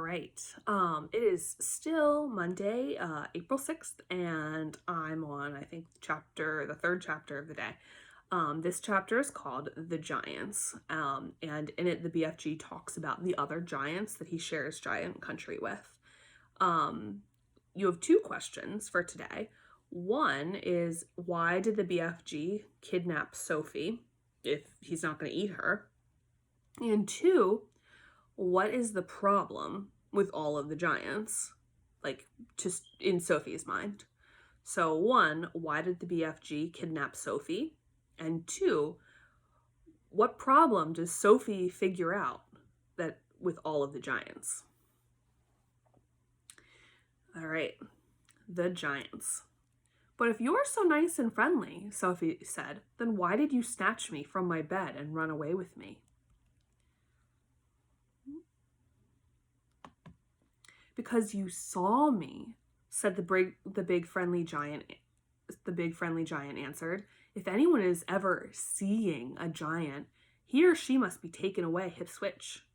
right. It is still Monday, April 6th, and I'm on, I think, the third chapter of the day. This chapter is called The Giants, and in it, the BFG talks about the other giants that he shares giant country with. You have two questions for today. One is, why did the BFG kidnap Sophie if he's not going to eat her? And two, what is the problem with all of the giants? Like, just in Sophie's mind. So one, why did the BFG kidnap Sophie? And two, what problem does Sophie figure out that with all of the giants? All right, the giants. But if you're so nice and friendly, Sophie said, then why did you snatch me from my bed and run away with me? Because you saw me, said the big friendly giant. The big friendly giant answered. If anyone is ever seeing a giant, he or she must be taken away hip switch.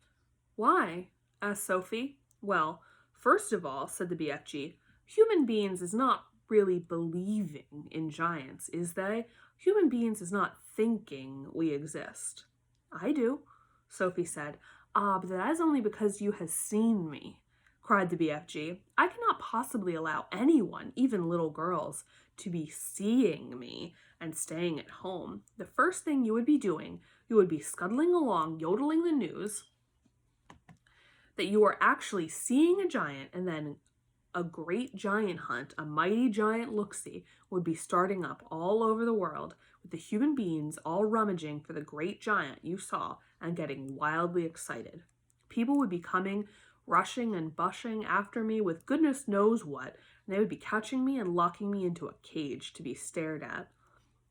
Why? Asked Sophie. Well, first of all, said the BFG, human beings is not really believing in giants, is they? Human beings is not thinking we exist. I do, Sophie said. But that is only because you have seen me, cried the BFG. I cannot possibly allow anyone, even little girls, to be seeing me and staying at home. The first thing you would be doing, you would be scuttling along, yodeling the news that you are actually seeing a giant, and then a great giant hunt, a mighty giant look-see, would be starting up all over the world, with the human beings all rummaging for the great giant you saw and getting wildly excited. People would be coming, rushing and bushing after me with goodness knows what, and they would be catching me and locking me into a cage to be stared at.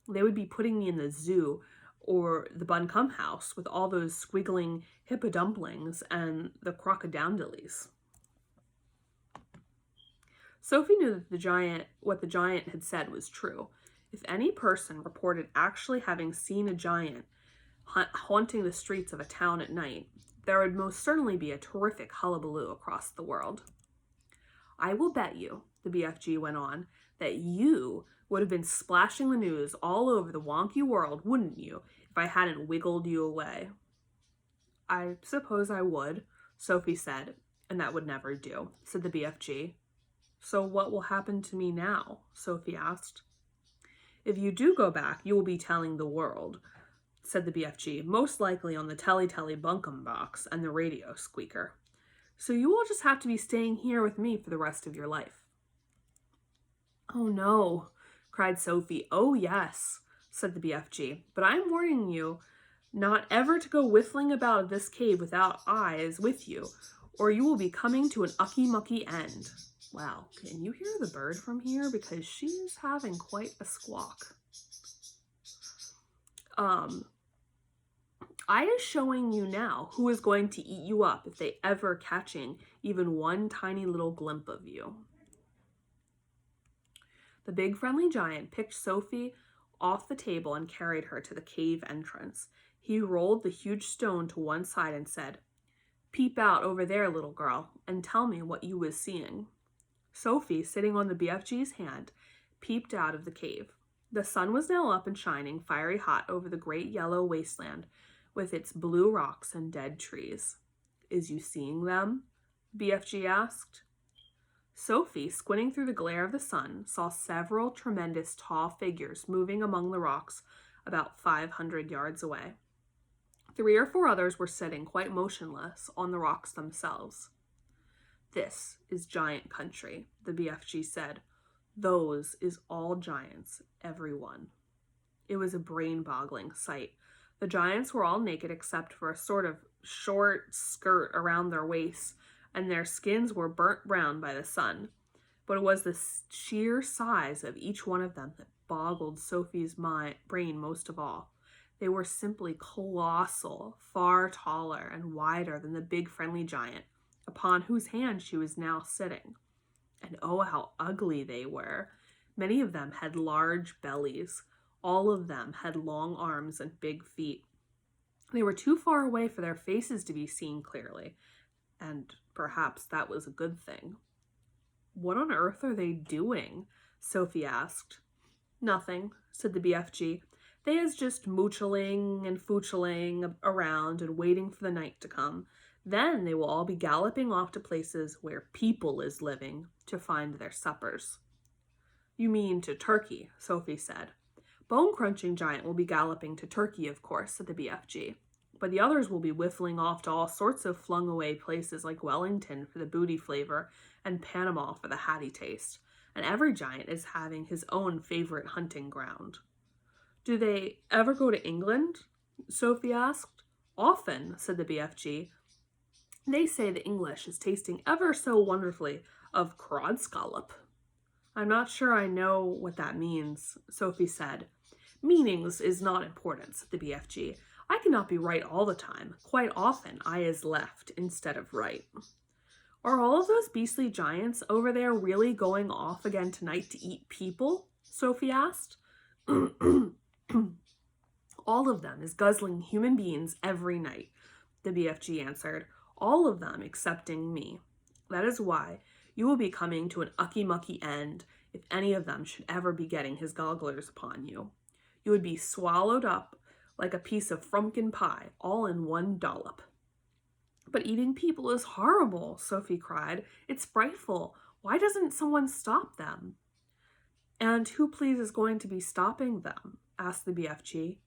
They would be putting me in the zoo or the Buncombe house with all those squiggling hippodumplings and the crocodilies. Sophie knew that what the giant had said was true. If any person reported actually having seen a giant haunting the streets of a town at night, there would most certainly be a terrific hullabaloo across the world. I will bet you, the BFG went on, that you would have been splashing the news all over the wonky world, wouldn't you, if I hadn't wiggled you away? I suppose I would, Sophie said, and that would never do, said the BFG. So what will happen to me now? Sophie asked. If you do go back, you will be telling the world, said the BFG, most likely on the telly Buncombe box and the radio squeaker. So you will just have to be staying here with me for the rest of your life. Oh no, cried Sophie. Oh yes, said the BFG, but I'm warning you not ever to go whiffling about this cave without eyes with you, or you will be coming to an ucky-mucky end. Wow, can you hear the bird from here? Because she is having quite a squawk. I is showing you now who is going to eat you up if they ever catching even one tiny little glimpse of you. The big friendly giant picked Sophie off the table and carried her to the cave entrance. He rolled the huge stone to one side and said, "Peep out over there, little girl, and tell me what you was seeing." Sophie, sitting on the BFG's hand, peeped out of the cave. The sun was now up and shining fiery hot over the great yellow wasteland with its blue rocks and dead trees. Is you seeing them? BFG asked. Sophie, squinting through the glare of the sun, saw several tremendous tall figures moving among the rocks about 500 yards away. 3 or 4 others were sitting quite motionless on the rocks themselves. This is giant country, the BFG said. Those is all giants, every one. It was a brain-boggling sight. The giants were all naked except for a sort of short skirt around their waists, and their skins were burnt brown by the sun. But it was the sheer size of each one of them that boggled Sophie's brain most of all. They were simply colossal, far taller and wider than the big friendly giant, upon whose hand she was now sitting. And oh, how ugly they were. Many of them had large bellies. All of them had long arms and big feet. They were too far away for their faces to be seen clearly, and perhaps that was a good thing. What on earth are they doing? Sophie asked. Nothing, said the BFG. They is just moochling and foochling around and waiting for the night to come. Then they will all be galloping off to places where people is living to find their suppers. You mean to Turkey, Sophie said. Bone-crunching giant will be galloping to Turkey, of course, said the BFG. But the others will be whiffling off to all sorts of flung-away places like Wellington for the booty flavor and Panama for the hatty taste. And every giant is having his own favorite hunting ground. Do they ever go to England? Sophie asked. Often, said the BFG. They say the English is tasting ever so wonderfully of cod scallop. I'm not sure I know what that means, Sophie said. Meanings is not important, said the BFG. I cannot be right all the time. Quite often I is left instead of right. Are all of those beastly giants over there really going off again tonight to eat people? Sophie asked. All of them is guzzling human beings every night, the BFG answered. All of them excepting me. That is why you will be coming to an ucky-mucky end if any of them should ever be getting his gogglers upon you. You would be swallowed up like a piece of frumpkin pie, all in one dollop. But eating people is horrible, Sophie cried. It's frightful. Why doesn't someone stop them? And who, please, is going to be stopping them? Asked the BFG.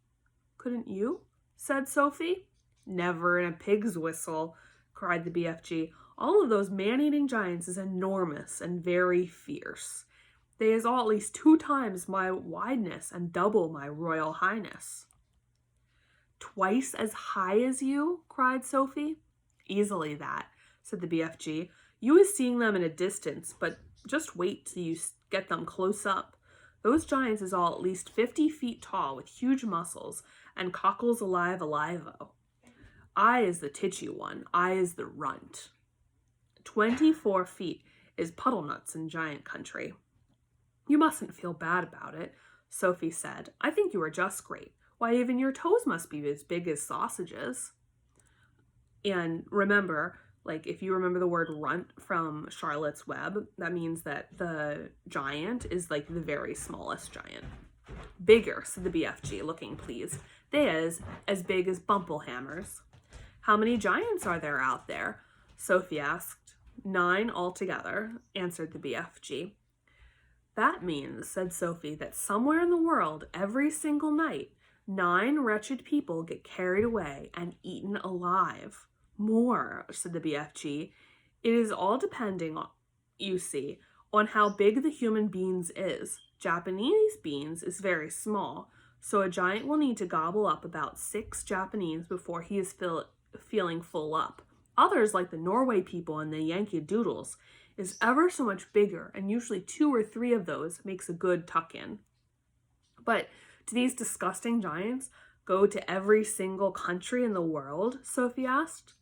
Couldn't you? Said Sophie. Never in a pig's whistle, cried the BFG. All of those man-eating giants is enormous and very fierce. They is all at least 2 times my wideness and double my royal highness. Twice as high as you? Cried Sophie. Easily that, said the BFG. You is seeing them in a distance, but just wait till you get them close up. Those giants is all at least 50 feet tall with huge muscles and cockles alive-o. I is the titchy one. I is the runt. 24 feet is puddle nuts in giant country. You mustn't feel bad about it, Sophie said. I think you are just great. Why, even your toes must be as big as sausages. And remember, like, if you remember the word runt from Charlotte's Web, that means that the giant is like the very smallest giant. Bigger, said the BFG, looking pleased. They is as big as bumplehammers. How many giants are there out there? Sophie asked. 9 altogether, answered the BFG. That means, said Sophie, that somewhere in the world, every single night, 9 wretched people get carried away and eaten alive. More, said the BFG. It is all depending, you see, on how big the human beings is. Japanese beans is very small, so a giant will need to gobble up about 6 Japanese before he is feeling full up. Others, like the Norway people and the Yankee Doodles, is ever so much bigger, and usually 2 or 3 of those makes a good tuck-in. But do these disgusting giants go to every single country in the world? Sophie asked.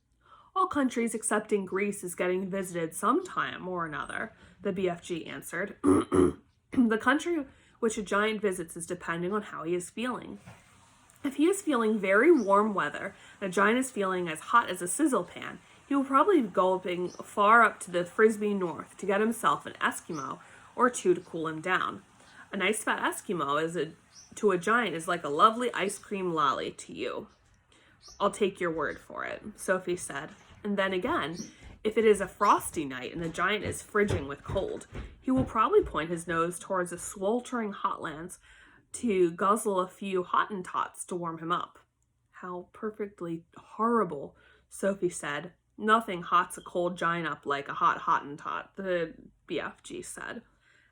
All countries excepting Greece is getting visited sometime or another, the BFG answered. The country which a giant visits is depending on how he is feeling. If he is feeling very warm weather, and a giant is feeling as hot as a sizzle pan, he will probably be galloping far up to the Frisbee North to get himself an Eskimo or 2 to cool him down. A nice fat Eskimo to a giant is like a lovely ice cream lolly to you. I'll take your word for it, Sophie said. And then again, if it is a frosty night and the giant is friging with cold, he will probably point his nose towards the sweltering hotlands to guzzle a few Hottentots to warm him up. How perfectly horrible, Sophie said. Nothing hots a cold giant up like a hot Hottentot, the BFG said.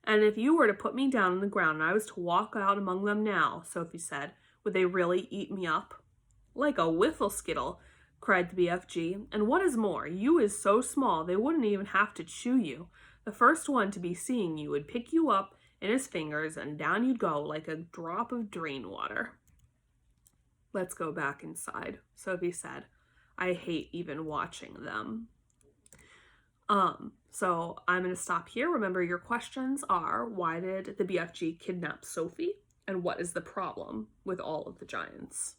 And if you were to put me down on the ground and I was to walk out among them now, Sophie said, would they really eat me up? Like a whiffle-skittle, cried the BFG. And what is more, you is so small they wouldn't even have to chew you. The first one to be seeing you would pick you up in his fingers and down you'd go like a drop of drain water. Let's go back inside, Sophie said. I hate even watching them. So I'm going to stop here. Remember, your questions are, why did the BFG kidnap Sophie? And what is the problem with all of the giants?